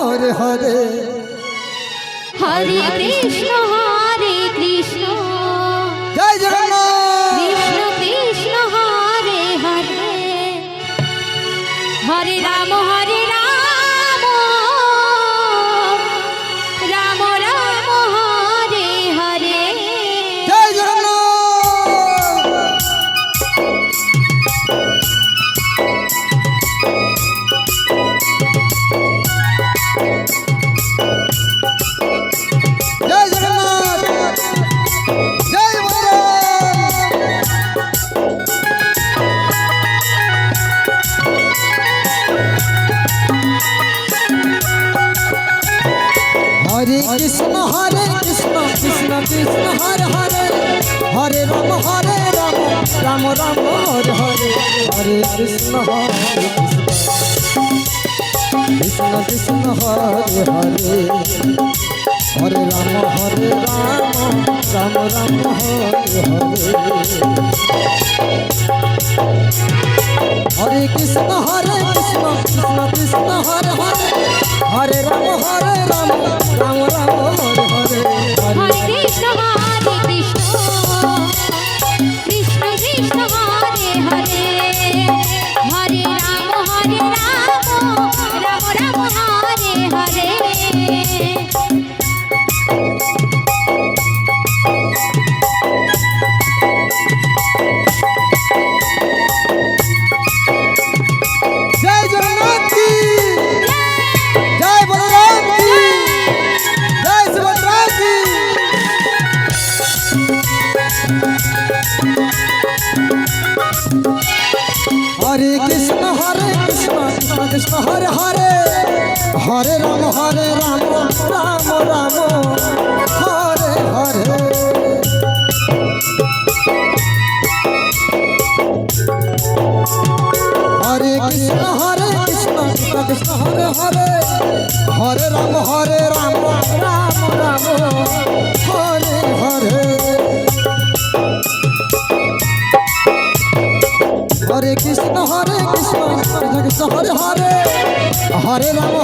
হরে হরে হরে কৃষ্ণ জয় জগন্নাথ কৃষ্ণ কৃষ্ণ হরে হরে হরে রাম রাম রাম হরে হরে জয় জগন্নাথ জয় জগন্নাথ জয় হরে কৃষ্ণ কৃষ্ণ কৃষ্ণ হরে হরে হরে রাম রাম রাম হরে হরে হরে কৃষ্ণ কৃষ্ণ কৃষ্ণ হরে হরে হরে রাম রাম রাম হরে হরে হরে কৃষ্ণ কৃষ্ণ কৃষ্ণ হরে হরে হরে রাম রাম রাম হরে হরে হরে কৃষ্ণ কৃষ্ণ কৃষ্ণ হরে হরে হরে রাম রাম রাম হরে হরে জয় জগন্নাথ কি জয় বলরাম কি জয় সুভদ্রা কি হরে কৃষ্ণ কৃষ্ণ কৃষ্ণ হরে হরে হরে রাম রাম রাম হরে হরে হরে কৃষ্ণ কৃষ্ণ কৃষ্ণ হরে হরে হরে রাম রাম রাম হরে হরে হরে কৃষ্ণ কৃষ্ণ কৃষ্ণ হরে হরে হরে রাম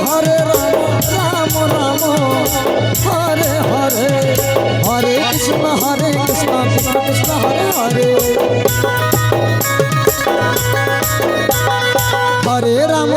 রাম রাম হরে হরে হরে কৃষ্ণ কৃষ্ণ কৃষ্ণ হরে হরে হরে রাম